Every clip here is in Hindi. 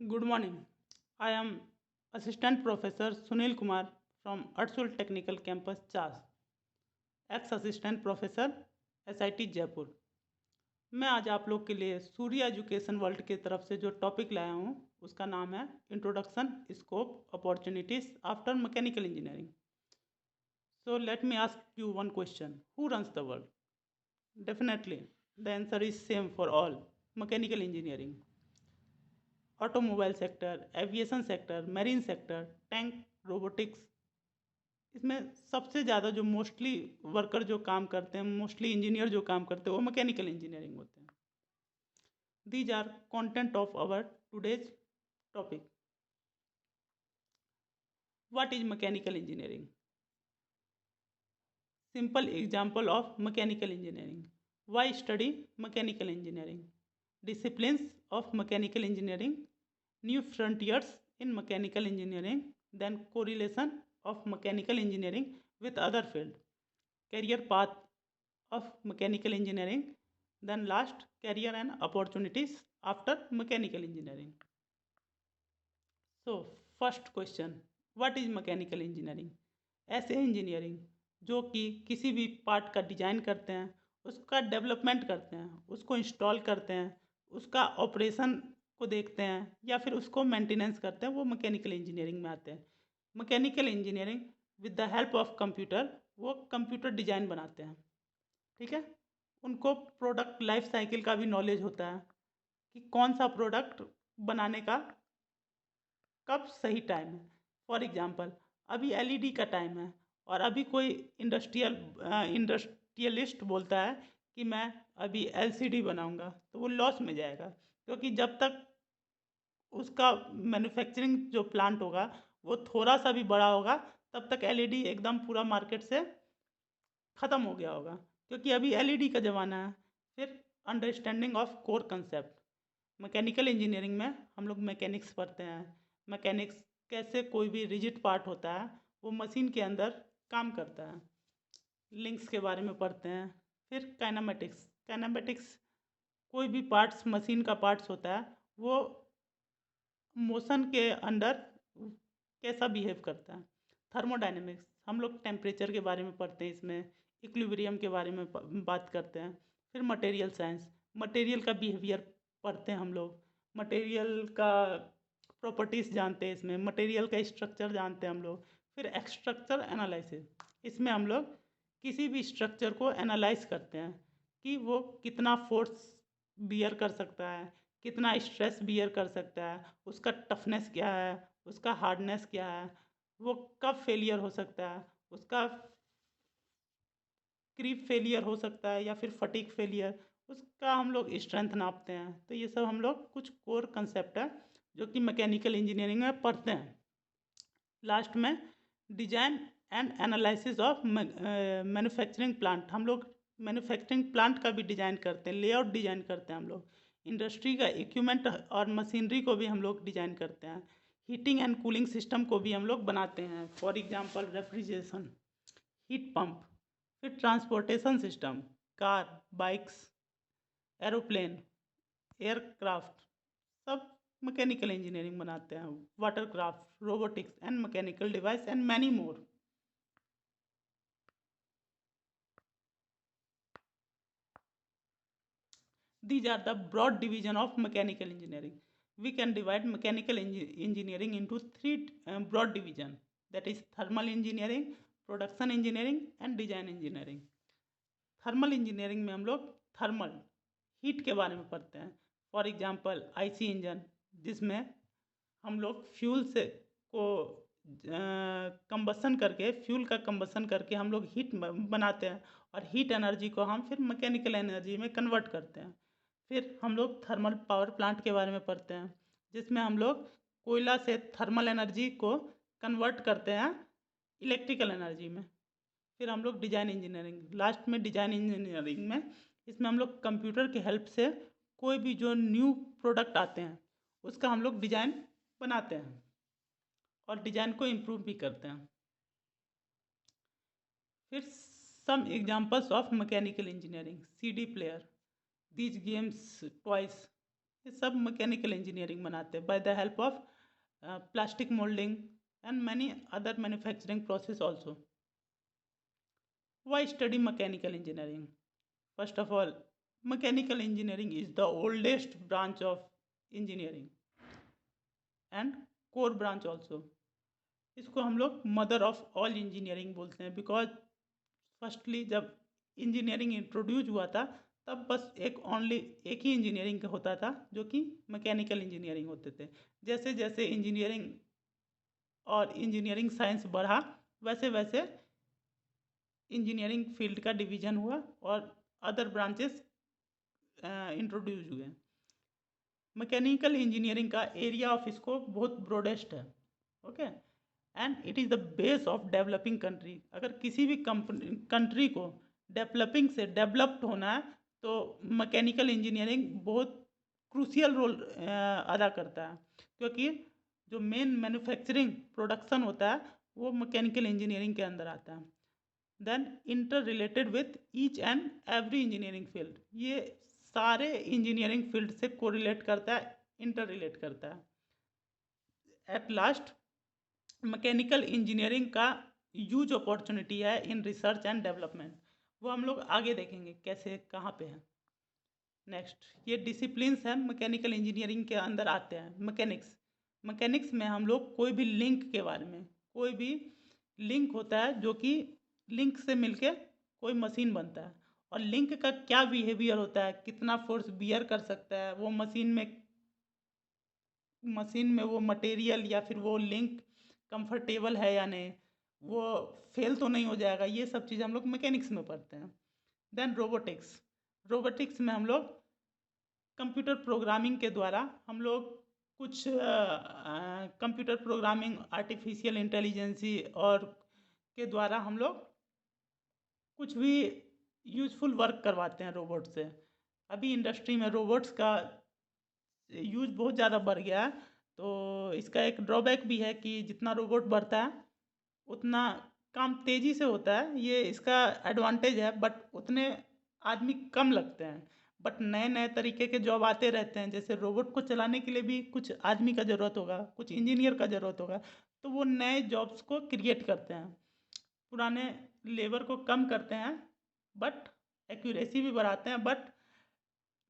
Good morning. I am Assistant Professor Sunil Kumar from Artsul Technical Campus Chas, ex Assistant Professor SIT Jaipur. मैं आज आप लोग के लिए सूर्य एजुकेशन वर्ल्ड की तरफ से जो टॉपिक लाया हूँ उसका नाम है introduction scope opportunities after mechanical engineering. So let me ask you one question, who runs the world? Definitely, the answer is same for all, mechanical engineering. Automobile sector, aviation sector, marine sector, tank, robotics, इसमें सबसे ज़्यादा जो मोस्टली वर्कर जो काम करते हैं, मोस्टली इंजीनियर जो काम करते हैं, वो मैकेनिकल इंजीनियरिंग होते हैं। These are content of our today's topic. What is mechanical engineering? Simple example of mechanical engineering. Why study mechanical engineering? Disciplines of mechanical engineering, new frontiers in mechanical engineering, then correlation of mechanical engineering with other field, career path of mechanical engineering, then last career and opportunities after mechanical engineering. So first question, what is mechanical engineering? ऐसे इंजीनियरिंग जो कि किसी भी पार्ट का डिजाइन करते हैं, उसका डेवलपमेंट करते हैं, उसको इंस्टॉल करते हैं, उसका ऑपरेशन को देखते हैं या फिर उसको मेंटेनेंस करते हैं, वो मैकेनिकल इंजीनियरिंग में आते हैं। Mechanical engineering with the help of computer वो कंप्यूटर डिजाइन बनाते हैं। ठीक है, उनको प्रोडक्ट लाइफ साइकिल का भी नॉलेज होता है कि कौन सा प्रोडक्ट बनाने का कब सही टाइम है। फॉर एग्जांपल, अभी एलईडी का टाइम है और अभी कोई इंडस्ट्रियलिस्ट बोलता है कि मैं अभी एलसीडी बनाऊंगा, तो वो लॉस में जाएगा, क्योंकि जब तक उसका मैन्युफैक्चरिंग जो प्लांट होगा वो थोड़ा सा भी बड़ा होगा तब तक एलईडी एकदम पूरा मार्केट से ख़त्म हो गया होगा, क्योंकि अभी एलईडी का ज़माना है। फिर understanding of core concept. Mechanical engineering में हम लोग मैकेनिक्स पढ़ते हैं। मैकेनिक्स कैसे कोई भी रिजिड पार्ट होता है वो मशीन के अंदर काम करता है। लिंक्स के बारे में पढ़ते हैं। फिर काइनेमेटिक्स। काइनेमेटिक्स कोई भी पार्ट्स मशीन का पार्ट्स होता है वो मोशन के अंडर कैसा बिहेव करता है। थर्मोडायनेमिक्स, हम लोग टेम्परेचर के बारे में पढ़ते हैं, इसमें इक्विलिब्रियम के बारे में बात करते हैं। फिर मटेरियल साइंस, मटेरियल का बिहेवियर पढ़ते हैं हम लोग, मटेरियल का प्रॉपर्टीज़ जानते हैं, इसमें मटेरियल का स्ट्रक्चर जानते हैं हम लोग। फिर स्ट्रक्चर एनालिसिस, इसमें हम लोग किसी भी स्ट्रक्चर को एनालाइज करते हैं कि वो कितना फोर्स बियर कर सकता है, कितना स्ट्रेस बियर कर सकता है, उसका टफनेस क्या है, उसका हार्डनेस क्या है, वो कब फेलियर हो सकता है, उसका क्रीप फेलियर हो सकता है या फिर फटीक फेलियर, उसका हम लोग स्ट्रेंथ नापते हैं। तो ये सब हम लोग कुछ कोर कंसेप्ट है जो कि मैकेनिकल इंजीनियरिंग में पढ़ते हैं। लास्ट में design and analysis of manufacturing plant, हम लोग मैन्युफैक्चरिंग प्लांट का भी डिज़ाइन करते हैं, लेआउट डिज़ाइन करते हैं हम लोग। इंडस्ट्री का इक्विपमेंट और मशीनरी को भी हम लोग डिज़ाइन करते हैं। हीटिंग एंड कूलिंग सिस्टम को भी हम लोग बनाते हैं, for example refrigeration, heat pump. फिर transportation system, car, bikes, aeroplane, aircraft, सब मैकेनिकल इंजीनियरिंग बनाते हैं। Watercraft, robotics and mechanical device and many more. These are the broad division of mechanical engineering. We can divide mechanical engineering into three broad division, that is thermal engineering, production engineering and design engineering. Thermal engineering में हम लोग थर्मल हीट के बारे में पढ़ते हैं। फॉर एग्जांपल आईसी इंजन, जिसमें हम लोग फ्यूल से को कंबसन करके, फ्यूल का कंबसन करके हम लोग हीट बनाते हैं और हीट एनर्जी को हम फिर मैकेनिकल एनर्जी में कन्वर्ट करते हैं। फिर हम लोग थर्मल पावर प्लांट के बारे में पढ़ते हैं, जिसमें हम लोग कोयला से थर्मल एनर्जी को कन्वर्ट करते हैं इलेक्ट्रिकल एनर्जी में। फिर हम लोग डिज़ाइन इंजीनियरिंग, लास्ट में डिज़ाइन इंजीनियरिंग में, इसमें हम लोग कंप्यूटर की हेल्प से कोई भी जो न्यू प्रोडक्ट आते हैं उसका हम लोग डिज़ाइन बनाते हैं और डिज़ाइन को इम्प्रूव भी करते हैं। फिर some examples of mechanical engineering, CD player, these games toys, ये सब मैकेनिकल इंजीनियरिंग बनाते हैं by the help of plastic moulding and many other manufacturing process also. Why study mechanical engineering? First of all, mechanical engineering is the oldest branch of engineering and core branch also. इसको हम लोग मदर ऑफ ऑल इंजीनियरिंग बोलते हैं बिकॉज फर्स्टली जब इंजीनियरिंग इंट्रोड्यूस हुआ था तब बस एक ही इंजीनियरिंग का होता था जो कि मैकेनिकल इंजीनियरिंग होते थे. जैसे जैसे इंजीनियरिंग और इंजीनियरिंग साइंस बढ़ा वैसे वैसे इंजीनियरिंग फील्ड का डिवीजन हुआ और अदर ब्रांचेस इंट्रोड्यूस हुए. मैकेनिकल इंजीनियरिंग का एरिया ऑफ स्कोप बहुत ब्रॉडेस्ट है. Okay, and it is the base of developing country. अगर किसी भी कंट्री को डेवलपिंग से डेवलप्ड होना है तो मैकेनिकल इंजीनियरिंग बहुत क्रूशियल रोल अदा करता है क्योंकि जो मेन मैन्युफैक्चरिंग प्रोडक्शन होता है वो मैकेनिकल इंजीनियरिंग के अंदर आता है. Then interrelated with each and every engineering field. ये सारे इंजीनियरिंग फील्ड से कोरिलेट करता है, इंटर रिलेट करता है. एट लास्ट मैकेनिकल इंजीनियरिंग का ह्यूज अपॉर्चुनिटी है इन रिसर्च एंड डेवलपमेंट. वो हम लोग आगे देखेंगे कैसे कहाँ पे है. नेक्स्ट, ये डिसिप्लिन्स हैं मैकेनिकल इंजीनियरिंग के अंदर आते हैं. मैकेनिक्स में हम लोग कोई भी लिंक के बारे में, कोई भी लिंक होता है जो कि लिंक से मिलके कोई मशीन बनता है और लिंक का क्या बिहेवियर होता है, कितना फोर्स बियर कर सकता है, वो मशीन में वो मटेरियल या फिर वो लिंक कंफर्टेबल है या नहीं, वो फेल तो नहीं हो जाएगा, ये सब चीज़ हम लोग मैकेनिक्स में पढ़ते हैं. देन रोबोटिक्स में हम लोग कंप्यूटर प्रोग्रामिंग के द्वारा हम लोग कुछ कंप्यूटर प्रोग्रामिंग, आर्टिफिशियल इंटेलिजेंसी और के द्वारा हम लोग कुछ भी यूज़फुल वर्क करवाते हैं रोबोट से. अभी इंडस्ट्री में रोबोट्स का यूज़ बहुत ज़्यादा बढ़ गया है तो इसका एक ड्रॉबैक भी है कि जितना रोबोट बढ़ता है उतना काम तेज़ी से होता है. ये इसका एडवांटेज है बट उतने आदमी कम लगते हैं. बट नए नए तरीके के जॉब आते रहते हैं. जैसे रोबोट को चलाने के लिए भी कुछ आदमी का ज़रूरत होगा, कुछ इंजीनियर का ज़रूरत होगा, तो वो नए जॉब्स को क्रिएट करते हैं, पुराने लेबर को कम करते हैं बट एक्यूरेसी भी बढ़ाते हैं, बट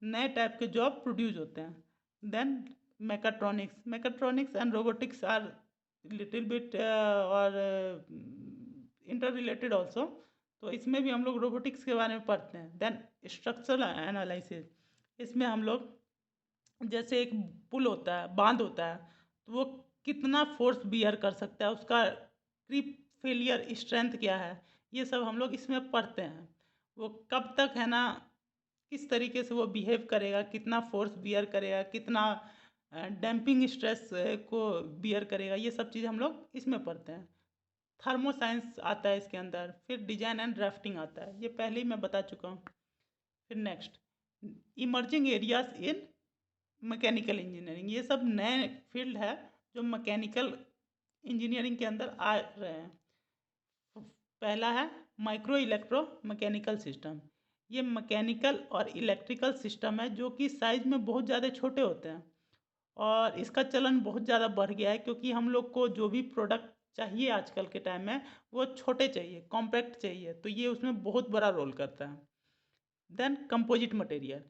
नए टाइप के जॉब प्रोड्यूस होते हैं. Then mechatronics and robotics are little bit और इंटर रिलेटेड ऑल्सो. तो इसमें भी हम लोग रोबोटिक्स के बारे में पढ़ते हैं. देन स्ट्रक्चरल एनालिसिस, इसमें हम लोग जैसे एक पुल होता है, बांध होता है, तो वो कितना फोर्स बियर कर सकता है, उसका क्रीप फेलियर स्ट्रेंथ क्या है, ये सब हम लोग इसमें पढ़ते हैं. वो कब तक है ना, किस तरीके से वो बिहेव करेगा, कितना फोर्स बियर करेगा, कितना डैम्पिंग स्ट्रेस को बियर करेगा, ये सब चीज़ हम लोग इसमें पढ़ते हैं. थर्मो साइंस आता है इसके अंदर. फिर डिजाइन एंड ड्राफ्टिंग आता है, ये पहले ही मैं बता चुका हूँ. फिर next, emerging areas in mechanical engineering. ये सब नए फील्ड है जो मैकेनिकल इंजीनियरिंग के अंदर आ रहे हैं. पहला है माइक्रो इलेक्ट्रो मैकेनिकल सिस्टम. ये मैकेनिकल और इलेक्ट्रिकल सिस्टम है जो कि साइज में बहुत ज़्यादा छोटे होते हैं और इसका चलन बहुत ज़्यादा बढ़ गया है क्योंकि हम लोग को जो भी प्रोडक्ट चाहिए आजकल के टाइम में वो छोटे चाहिए, कॉम्पैक्ट चाहिए, तो ये उसमें बहुत बड़ा रोल करता है. देन कंपोजिट मटेरियल,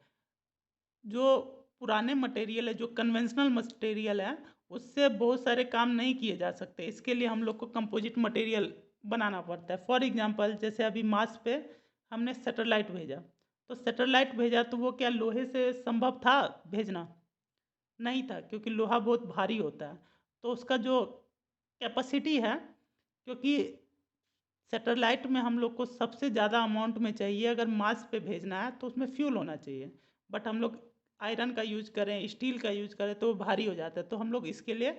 जो पुराने मटेरियल है, जो कन्वेंशनल मटेरियल है, उससे बहुत सारे काम नहीं किए जा सकते. इसके लिए हम लोग को कंपोजिट मटेरियल बनाना पड़ता है. फॉर एग्जांपल जैसे अभी मार्स पे हमने सैटेलाइट भेजा, तो सैटेलाइट भेजा तो वो क्या लोहे से संभव था भेजना? नहीं था, क्योंकि लोहा बहुत भारी होता है. तो उसका जो कैपेसिटी है, क्योंकि सैटेलाइट में हम लोग को सबसे ज़्यादा अमाउंट में चाहिए, अगर मार्स पे भेजना है तो उसमें फ्यूल होना चाहिए. बट हम लोग आयरन का यूज करें, स्टील का यूज करें तो वो भारी हो जाता है. तो हम लोग इसके लिए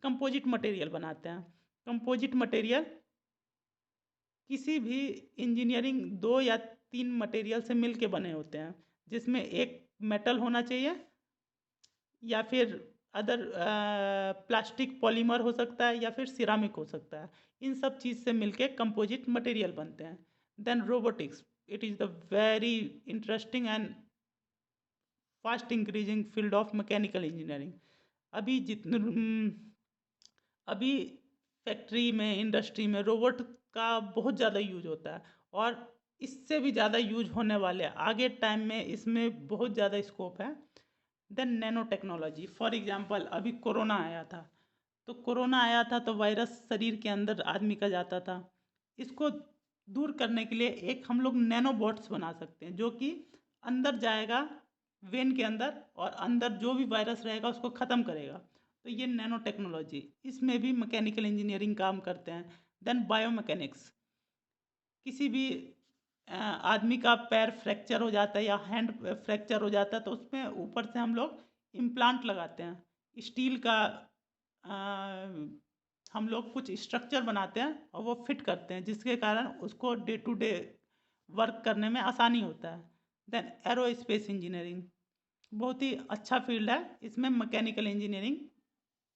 कंपोजिट मटेरियल बनाते हैं. कंपोजिट मटेरियल किसी भी इंजीनियरिंग 2 या 3 मटेरियल से मिल के बने होते हैं, जिसमें एक मेटल होना चाहिए या फिर अदर प्लास्टिक पॉलीमर हो सकता है या फिर सिरामिक हो सकता है. इन सब चीज़ से मिलके कंपोजिट मटेरियल बनते हैं. Then robotics, it is the very interesting and fast increasing field of mechanical engineering. अभी जितने अभी फैक्ट्री में, इंडस्ट्री में रोबोट का बहुत ज़्यादा यूज होता है और इससे भी ज़्यादा यूज होने वाले आगे टाइम में इसमें बहुत ज़्यादा स्कोप है। Then nano technology, for example अभी कोरोना आया था, तो कोरोना आया था तो वायरस शरीर के अंदर आदमी का जाता था। इसको दूर करने के लिए एक हम लोग नैनो बॉट्स बना सकते हैं जो कि अंदर जाएगा वेन के अंदर और अंदर जो भी वायरस रहेगा उसको ख़त्म करेगा। तो ये नैनो टेक्नोलॉजी, इसमें भी मैकेनिकल इंजीनियरिंग काम करते हैं। देन बायोमैकेनिक्स, किसी भी आदमी का पैर फ्रैक्चर हो जाता है या हैंड फ्रैक्चर हो जाता है तो उसमें ऊपर से हम लोग इम्प्लांट लगाते हैं स्टील का। हम लोग कुछ स्ट्रक्चर बनाते हैं और वो फिट करते हैं जिसके कारण उसको डे टू डे वर्क करने में आसानी होता है। देन एरोस्पेस इंजीनियरिंग बहुत ही अच्छा फील्ड है, इसमें मैकेनिकल इंजीनियरिंग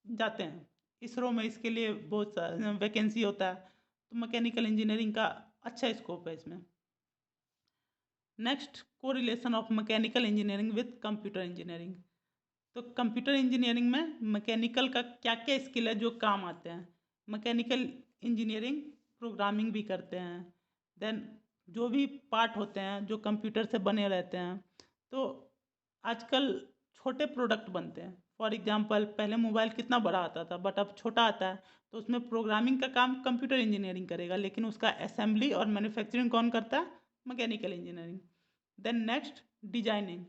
जाते हैं। इसरो में इसके लिए बहुत वैकेंसी होता है, तो मैकेनिकल इंजीनियरिंग का अच्छा स्कोप है इसमें। Next, correlation of mechanical engineering with computer engineering. तो कंप्यूटर इंजीनियरिंग में मैकेनिकल का क्या क्या स्किल है जो काम आते हैं। मैकेनिकल इंजीनियरिंग प्रोग्रामिंग भी करते हैं। देन जो भी पार्ट होते हैं जो कंप्यूटर से बने रहते हैं, तो आजकल छोटे प्रोडक्ट बनते हैं। फॉर एग्जांपल पहले मोबाइल कितना बड़ा आता था बट अब छोटा आता है, तो उसमें प्रोग्रामिंग का काम कंप्यूटर इंजीनियरिंग करेगा, लेकिन उसका असेंबली और मैन्युफैक्चरिंग कौन करता है? Mechanical engineering. Then next, designing,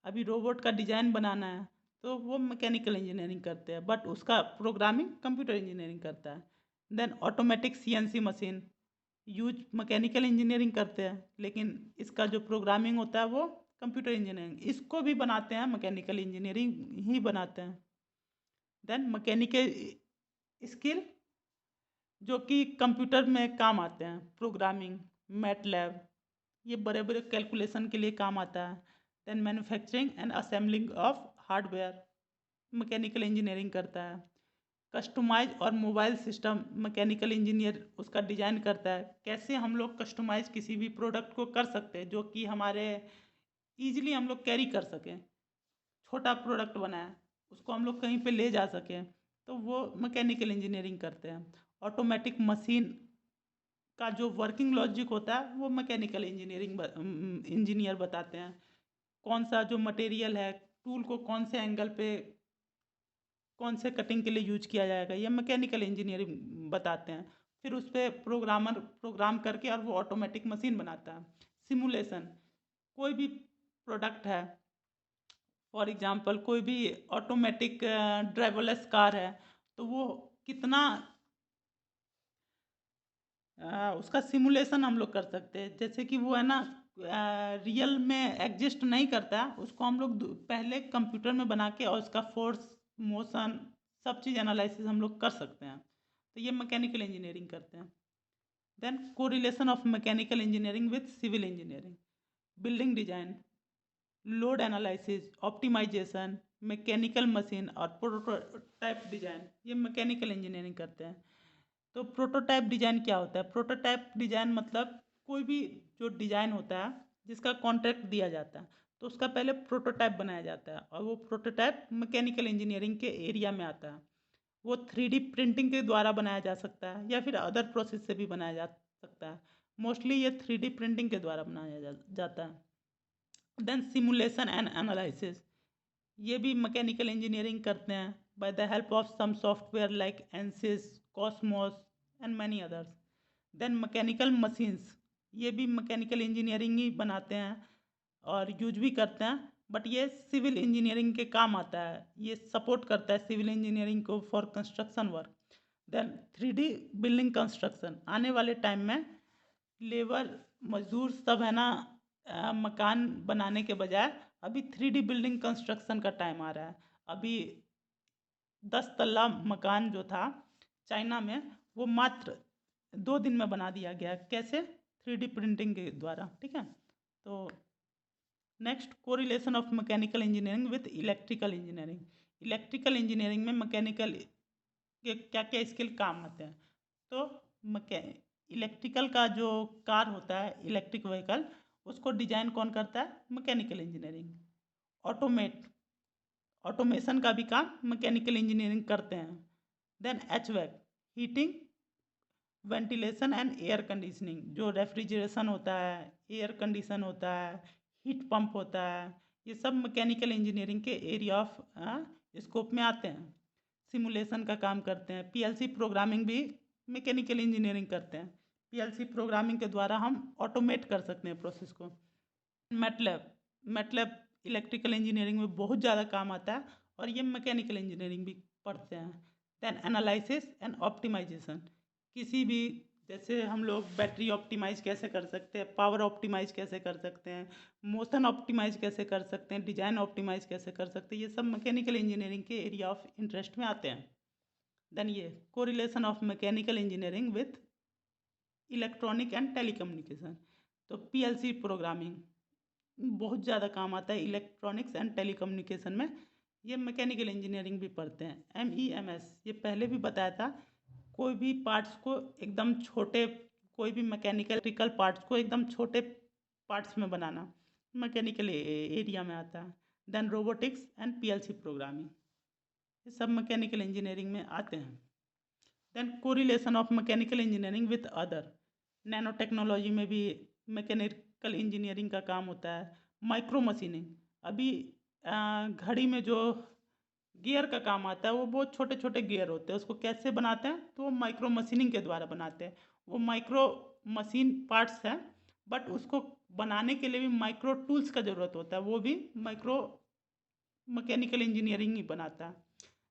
अभी रोबोट का डिज़ाइन बनाना है तो वो मैकेनिकल इंजीनियरिंग करते हैं बट उसका प्रोग्रामिंग कंप्यूटर इंजीनियरिंग करता है। Then automatic CNC machine use mechanical engineering करते हैं, लेकिन इसका जो प्रोग्रामिंग होता है वो कंप्यूटर इंजीनियरिंग, इसको भी बनाते हैं मैकेनिकल इंजीनियरिंग ही बनाते हैं। देन मैकेनिकल स्किल जो कि कंप्यूटर में काम आते हैं, प्रोग्रामिंग, मैटलैब, ये बड़े बड़े कैलकुलेशन के लिए काम आता है। Then manufacturing and assembling of hardware mechanical engineering करता है। कस्टमाइज और मोबाइल सिस्टम मैकेनिकल इंजीनियर उसका डिज़ाइन करता है, कैसे हम लोग कस्टमाइज किसी भी प्रोडक्ट को कर सकते हैं जो कि हमारे ईजिली हम लोग कैरी कर सकें। छोटा प्रोडक्ट बनाए उसको हम लोग कहीं पे ले जा सकें, तो वो मैकेनिकल इंजीनियरिंग करते हैं। ऑटोमेटिक मशीन का जो वर्किंग लॉजिक होता है वो मैकेनिकल इंजीनियर बताते हैं। कौन सा जो मटेरियल है, टूल को कौन से एंगल पे कौन से कटिंग के लिए यूज किया जाएगा, ये मैकेनिकल इंजीनियरिंग बताते हैं। फिर उस पर प्रोग्रामर प्रोग्राम करके और वो ऑटोमेटिक मशीन बनाता है। सिमुलेशन, कोई भी प्रोडक्ट है, फॉर एग्जांपल कोई भी ऑटोमेटिक ड्राइवरलेस कार है, तो वो कितना उसका सिमुलेशन हम लोग कर सकते हैं। जैसे कि वो है ना रियल में एग्जिस्ट नहीं करता, उसको हम लोग पहले कंप्यूटर में बना के और उसका फोर्स, मोशन, सब चीज़ एनालिसिस हम लोग कर सकते हैं। तो ये मैकेनिकल इंजीनियरिंग करते हैं। Then correlation of mechanical engineering with civil engineering, building design, load analysis, optimisation, mechanical machine और प्रोटोटाइप डिजाइन, ये मैकेनिकल इंजीनियरिंग करते हैं। तो प्रोटोटाइप डिजाइन क्या होता है? प्रोटोटाइप डिजाइन मतलब कोई भी जो डिजाइन होता है जिसका कॉन्ट्रैक्ट दिया जाता है, तो उसका पहले प्रोटोटाइप बनाया जाता है और वो प्रोटोटाइप मैकेनिकल इंजीनियरिंग के एरिया में आता है। वो 3D प्रिंटिंग के द्वारा बनाया जा सकता है या फिर अदर प्रोसेस से भी बनाया जा सकता है। मोस्टली ये 3D प्रिंटिंग के द्वारा बनाया जाता है। देन सिमुलेशन एंड एनालिसिस, ये भी मैकेनिकल इंजीनियरिंग करते हैं by the help of some software like Ansys, Cosmos and many others. Then mechanical machines, ये भी मैकेनिकल इंजीनियरिंग ही बनाते हैं और यूज भी करते हैं, बट ये सिविल इंजीनियरिंग के काम आता है, ये सपोर्ट करता है सिविल इंजीनियरिंग को for construction work. Then 3D building construction, आने वाले टाइम में लेबर मजदूर सब है ना मकान बनाने के बजाय अभी 3D बिल्डिंग कंस्ट्रक्शन का टाइम आ रहा है। अभी 10 तल्ला मकान जो था चाइना में, वो मात्र 2 दिन में बना दिया गया। कैसे? 3D प्रिंटिंग के द्वारा। ठीक है। तो next, correlation of mechanical engineering with electrical engineering. Electrical engineering में मैकेनिकल के क्या क्या स्किल काम आते हैं? तो इलेक्ट्रिकल का जो कार होता है, इलेक्ट्रिक व्हीकल, उसको डिजाइन कौन करता है? Mechanical engineering. ऑटोमेशन का भी काम मैकेनिकल इंजीनियरिंग करते हैं। Then HVAC, heating, ventilation and air conditioning, जो रेफ्रिजरेशन होता है, एयर कंडीशन होता है, हीट पंप होता है, ये सब मैकेनिकल इंजीनियरिंग के एरिया ऑफ स्कोप में आते हैं। सिमुलेशन का काम करते हैं। PLC प्रोग्रामिंग भी मैकेनिकल इंजीनियरिंग करते हैं। PLC प्रोग्रामिंग के द्वारा हम ऑटोमेट कर सकते हैं प्रोसेस को। मैटलैब इलेक्ट्रिकल इंजीनियरिंग में बहुत ज़्यादा काम आता है और ये मैकेनिकल इंजीनियरिंग भी पढ़ते हैं। देन एनालिसिस एंड ऑप्टिमाइजेशन, किसी भी, जैसे हम लोग बैटरी ऑप्टिमाइज कैसे कर सकते हैं, पावर ऑप्टिमाइज कैसे कर सकते हैं, मोशन ऑप्टिमाइज कैसे कर सकते हैं, डिजाइन ऑप्टिमाइज कैसे कर सकते हैं, ये सब मैकेनिकल इंजीनियरिंग के एरिया ऑफ इंटरेस्ट में आते हैं। देन ये correlation of mechanical engineering with electronic and telecommunication, तो PLC प्रोग्रामिंग बहुत ज़्यादा काम आता है इलेक्ट्रॉनिक्स एंड टेलीकम्युनिकेशन में। ये मैकेनिकल इंजीनियरिंग भी पढ़ते हैं। MEMS, ये पहले भी बताया था, कोई भी पार्ट्स को एकदम छोटे, कोई भी मैकेनिकल पार्ट्स को एकदम छोटे पार्ट्स में बनाना, मैकेनिकल एरिया में आता है। Then robotics and PLC programming, ये सब मैकेनिकल इंजीनियरिंग में आते हैं। Then correlation of mechanical engineering with other, nano technology में भी मैकेनिकल इंजीनियरिंग का काम होता है। माइक्रो मशीनिंग, अभी घड़ी में जो गियर का काम आता है वो बहुत छोटे छोटे गियर होते हैं, उसको कैसे बनाते हैं, तो वो माइक्रो मशीनिंग के द्वारा बनाते हैं। वो माइक्रो मशीन पार्ट्स हैं, बट उसको बनाने के लिए भी माइक्रो टूल्स का ज़रूरत होता है, वो भी माइक्रो मैकेनिकल इंजीनियरिंग ही बनाता है।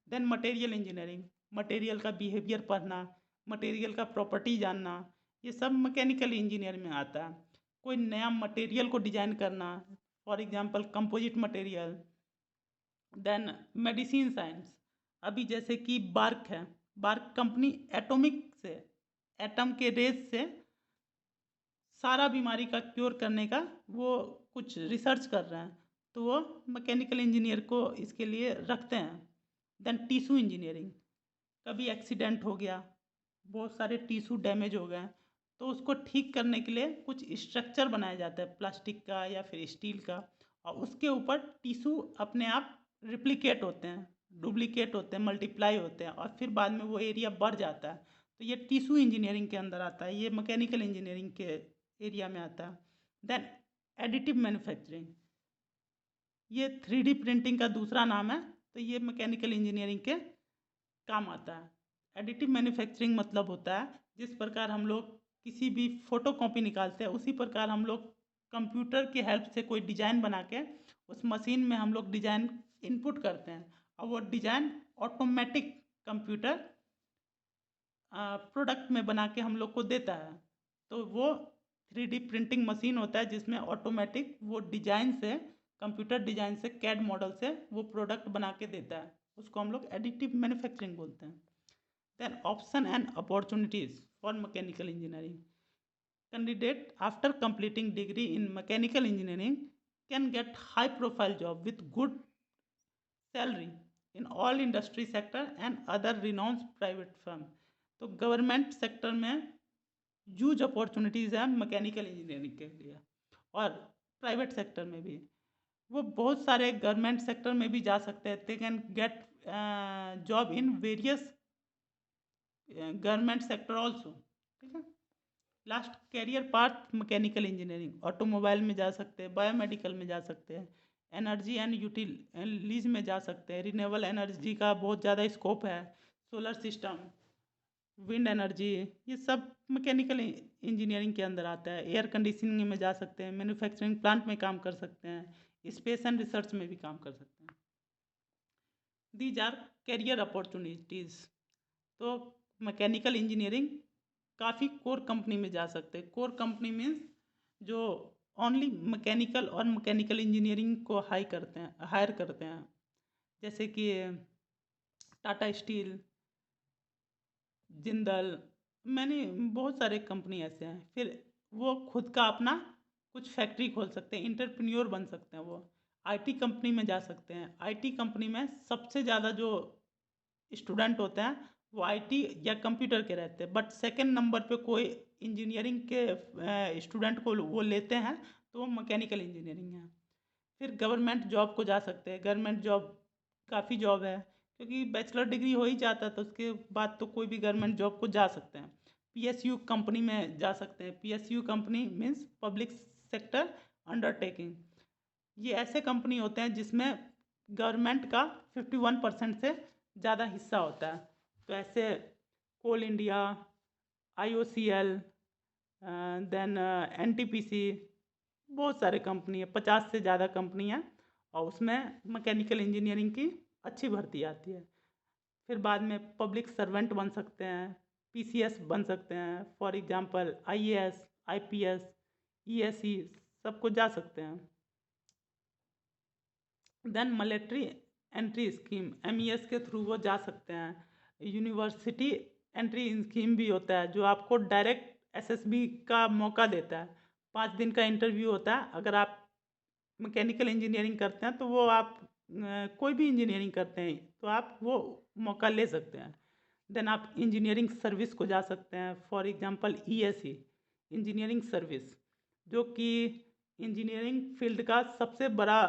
देन मटेरियल इंजीनियरिंग, मटेरियल का बिहेवियर पढ़ना, मटेरियल का प्रॉपर्टी जानना, ये सब मैकेनिकल इंजीनियर में आता है। कोई नया मटेरियल को डिजाइन करना, for example composite material. Then medicine science, अभी जैसे कि बार्क है, बार्क कंपनी एटॉमिक से, एटम के रेज से सारा बीमारी का क्योर करने का वो कुछ रिसर्च कर रहे हैं, तो वो मैकेनिकल इंजीनियर को इसके लिए रखते हैं। देन टिश्यू इंजीनियरिंग, कभी एक्सीडेंट हो गया, बहुत सारे टिश्यू डैमेज हो गए, तो उसको ठीक करने के लिए कुछ स्ट्रक्चर बनाया जाता है प्लास्टिक का या फिर स्टील का, और उसके ऊपर टिश्यू अपने आप रिप्लिकेट होते हैं, डुप्लीकेट होते हैं, मल्टीप्लाई होते हैं, और फिर बाद में वो एरिया बढ़ जाता है, तो ये टिश्यू इंजीनियरिंग के अंदर आता है, ये मैकेनिकल इंजीनियरिंग के एरिया में आता है। देन एडिटिव मैन्युफैक्चरिंग, ये 3D प्रिंटिंग का दूसरा नाम है, तो ये मैकेनिकल इंजीनियरिंग के काम आता है। एडिटिव मैन्युफैक्चरिंग मतलब होता है जिस प्रकार हम लोग किसी भी फोटो कॉपी निकालते हैं, उसी प्रकार हम लोग कंप्यूटर की हेल्प से कोई डिज़ाइन बना के उस मशीन में हम लोग डिज़ाइन इनपुट करते हैं, और वो डिज़ाइन ऑटोमेटिक कंप्यूटर प्रोडक्ट में बना के हम लोग को देता है। तो वो 3D प्रिंटिंग मशीन होता है जिसमें ऑटोमेटिक वो डिज़ाइन से, कंप्यूटर डिज़ाइन से, कैड मॉडल से वो प्रोडक्ट बना के देता है, उसको हम लोग एडिटिव मैन्युफैक्चरिंग बोलते हैं। Then option and opportunities for mechanical engineering, candidate after completing degree in mechanical engineering can get high profile job with good salary in all industry sector and other renowned private firm, तो गवर्नमेंट सेक्टर में ह्यूज अपॉर्चुनिटीज़ हैं मैकेनिकल इंजीनियरिंग के लिए, और प्राइवेट सेक्टर में भी वो बहुत सारे गवर्नमेंट सेक्टर में भी जा सकते हैं। They can get job in various government sector also, ठीक है। Last, career path mechanical engineering, automobile में जा सकते हैं, बायोमेडिकल में जा सकते हैं, एनर्जी एंड यूटिलिटीज में जा सकते हैं, रिन्यूएबल एनर्जी का बहुत ज़्यादा स्कोप है, सोलर सिस्टम, विंड एनर्जी, ये सब मैकेनिकल इंजीनियरिंग के अंदर आता है। एयर कंडीशनिंग में जा सकते हैं, मैन्युफैक्चरिंग प्लांट में काम कर सकते हैं, स्पेस एंड रिसर्च में भी काम कर सकते हैं। दीज आर कैरियर अपॉर्चुनिटीज़, तो मैकेनिकल इंजीनियरिंग काफ़ी कोर कंपनी में जा सकते हैं। कोर कंपनी मीन्स जो ओनली मैकेनिकल और मैकेनिकल इंजीनियरिंग को हायर करते हैं, जैसे कि टाटा स्टील, जिंदल, मैंने बहुत सारे कंपनी ऐसे हैं। फिर वो खुद का अपना कुछ फैक्ट्री खोल सकते हैं, इंटरप्रेन्योर बन सकते हैं। वो आईटी कंपनी में जा सकते हैं। आईटी कंपनी में सबसे ज़्यादा जो स्टूडेंट होते हैं वो आईटी या कंप्यूटर के रहते हैं, बट सेकंड नंबर पे कोई इंजीनियरिंग के स्टूडेंट को वो लेते हैं, तो वो मैकेनिकल इंजीनियरिंग है। फिर गवर्नमेंट जॉब को जा सकते हैं। गवर्नमेंट जॉब काफ़ी जॉब है, क्योंकि बैचलर डिग्री हो ही जाता है तो उसके बाद तो कोई भी गवर्नमेंट जॉब को जा सकते हैं। पीएसयू कंपनी में जा सकते हैं। PSU company means public sector undertaking. ये ऐसे कंपनी होते हैं जिसमें गवर्नमेंट का 51% से ज़्यादा हिस्सा होता है। तो ऐसे कोल इंडिया, IOCL, देन NTPC, बहुत सारे कंपनी है, 50 से ज़्यादा कंपनी है और उसमें मैकेनिकल इंजीनियरिंग की अच्छी भर्ती आती है। फिर बाद में पब्लिक सर्वेंट बन सकते हैं, PCS बन सकते हैं, for example IAS, IPS, ESE सबको जा सकते हैं। Then military entry scheme, MES के थ्रू वो जा सकते हैं। यूनिवर्सिटी एंट्री स्कीम भी होता है जो आपको डायरेक्ट SSB का मौका देता है। 5 दिन का इंटरव्यू होता है। अगर आप मैकेनिकल इंजीनियरिंग करते हैं तो वो आप कोई भी इंजीनियरिंग करते हैं तो आप वो मौका ले सकते हैं। देन आप इंजीनियरिंग सर्विस को जा सकते हैं, for example ESE engineering service, जो कि इंजीनियरिंग फील्ड का सबसे बड़ा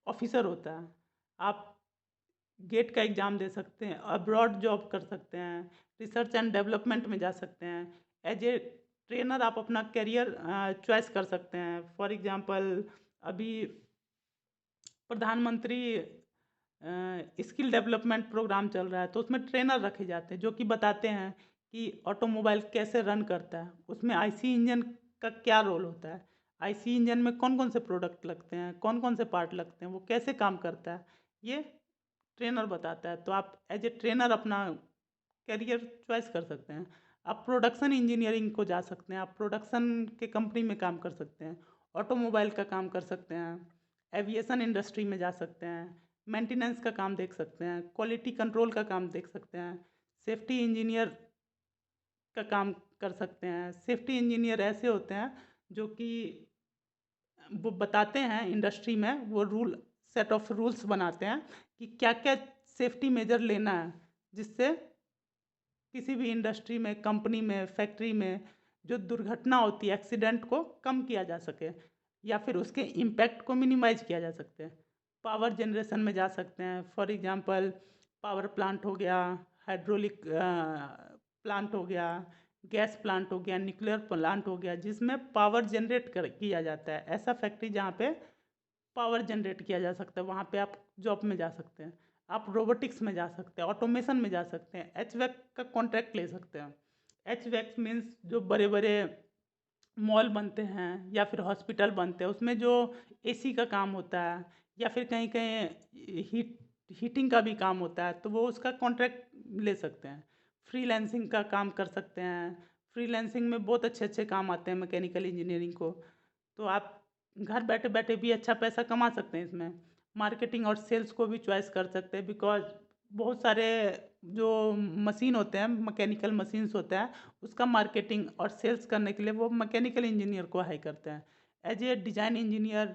ऑफिसर होता है। आप गेट का एग्ज़ाम दे सकते हैं, अब्रॉड जॉब कर सकते हैं, रिसर्च एंड डेवलपमेंट में जा सकते हैं। एज ए ट्रेनर आप अपना करियर चॉइस कर सकते हैं। फॉर एग्जांपल अभी प्रधानमंत्री स्किल डेवलपमेंट प्रोग्राम चल रहा है तो उसमें ट्रेनर रखे जाते हैं जो कि बताते हैं कि ऑटोमोबाइल कैसे रन करता है, उसमें IC इंजन का क्या रोल होता है, IC इंजन में कौन कौन से प्रोडक्ट लगते हैं, कौन कौन से पार्ट लगते हैं, वो कैसे काम करता है, ये ट्रेनर बताता है। तो आप एज ए ट्रेनर अपना करियर चॉइस कर सकते हैं। आप प्रोडक्शन इंजीनियरिंग को जा सकते हैं, आप प्रोडक्शन के कंपनी में काम कर सकते हैं, ऑटोमोबाइल का काम कर सकते हैं, एविएशन इंडस्ट्री में जा सकते हैं, मेंटेनेंस का काम देख सकते हैं, क्वालिटी कंट्रोल का काम देख सकते हैं, सेफ्टी इंजीनियर का काम कर सकते हैं। सेफ्टी इंजीनियर ऐसे होते हैं जो कि वो बताते हैं इंडस्ट्री में, वो सेट ऑफ रूल्स बनाते हैं कि क्या क्या सेफ्टी मेजर लेना है जिससे किसी भी इंडस्ट्री में, कंपनी में, फैक्ट्री में जो दुर्घटना होती है, एक्सीडेंट को कम किया जा सके या फिर उसके इम्पैक्ट को मिनिमाइज किया जा सकते हैं। पावर जनरेशन में जा सकते हैं, फॉर एग्जांपल पावर प्लांट हो गया, हाइड्रोलिक प्लांट हो गया, गैस प्लांट हो गया, न्यूक्लियर प्लांट हो गया, जिसमें पावर जनरेट किया जाता है। ऐसा फैक्ट्री जहाँ पे पावर जनरेट किया जा सकता है वहाँ पे आप जॉब में जा सकते हैं। आप रोबोटिक्स में जा सकते हैं, ऑटोमेशन में जा सकते हैं, HVAC का कॉन्ट्रैक्ट ले सकते हैं। HVAC मीन्स जो बड़े बड़े मॉल बनते हैं या फिर हॉस्पिटल बनते हैं उसमें जो AC का काम होता है या फिर कहीं कहीं हीटिंग का भी काम होता है तो वो उसका कॉन्ट्रैक्ट ले सकते हैं। फ्रीलांसिंग का काम कर सकते हैं। फ्रीलांसिंग में बहुत अच्छे अच्छे काम आते हैं मैकेनिकल इंजीनियरिंग को। तो आप घर बैठे बैठे भी अच्छा पैसा कमा सकते हैं इसमें। मार्केटिंग और सेल्स को भी चॉइस कर सकते हैं, बिकॉज बहुत सारे जो मशीन होते हैं, मैकेनिकल मशीन्स होते हैं, उसका मार्केटिंग और सेल्स करने के लिए वो मैकेनिकल इंजीनियर को हाई करते हैं। As a design engineer,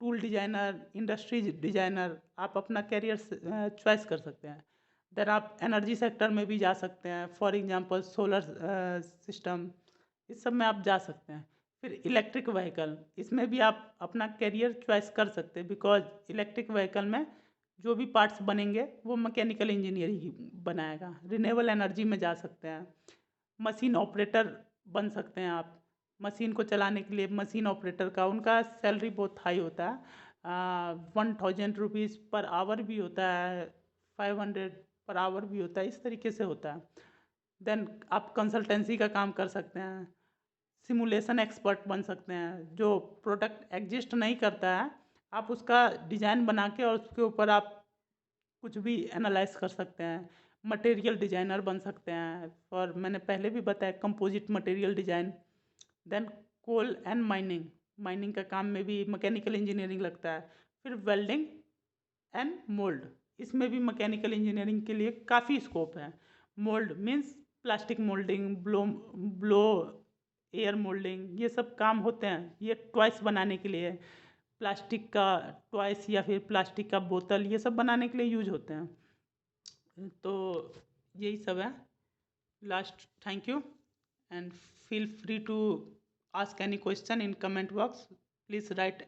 tool designer, industry designer आप अपना करियर चॉइस कर सकते हैं। देन आप एनर्जी सेक्टर में भी जा सकते हैं, फॉर एग्जांपल सोलर सिस्टम, इस सब में आप जा सकते हैं। फिर इलेक्ट्रिक व्हीकल, इसमें भी आप अपना करियर चॉइस कर सकते हैं, बिकॉज इलेक्ट्रिक व्हीकल में जो भी पार्ट्स बनेंगे वो मैकेनिकल इंजीनियर ही बनाएगा। रिन्यूएबल एनर्जी में जा सकते हैं। मशीन ऑपरेटर बन सकते हैं आप। मशीन को चलाने के लिए मशीन ऑपरेटर का उनका सैलरी बहुत हाई होता है, 1000 रुपीज़ पर आवर भी होता है, 500 पर आवर भी होता है, इस तरीके से होता है। देन आप कंसल्टेंसी का काम कर सकते हैं। सिमुलेशन एक्सपर्ट बन सकते हैं, जो प्रोडक्ट एग्जिस्ट नहीं करता है आप उसका डिज़ाइन बना के और उसके ऊपर आप कुछ भी एनालाइज कर सकते हैं। मटेरियल डिज़ाइनर बन सकते हैं, और मैंने पहले भी बताया composite material design. Then coal and mining, mining का काम में भी मैकेनिकल इंजीनियरिंग लगता है। फिर वेल्डिंग एंड मोल्ड, इसमें भी मैकेनिकल इंजीनियरिंग के लिए काफ़ी स्कोप है। Mould means plastic moulding, blow air moulding, ये सब काम होते हैं। ये टॉयस बनाने के लिए, प्लास्टिक का टॉयस या फिर प्लास्टिक का बोतल, ये सब बनाने के लिए यूज होते हैं। तो यही सब है। Last, thank you and feel free to ask any question in comment box. Please write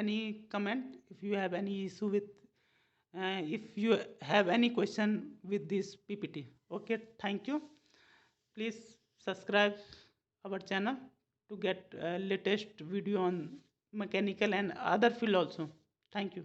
any comment if you have any issue with if you have any question with this PPT. Okay, thank you. Please subscribe our channel to get latest video on mechanical and other field also. Thank you.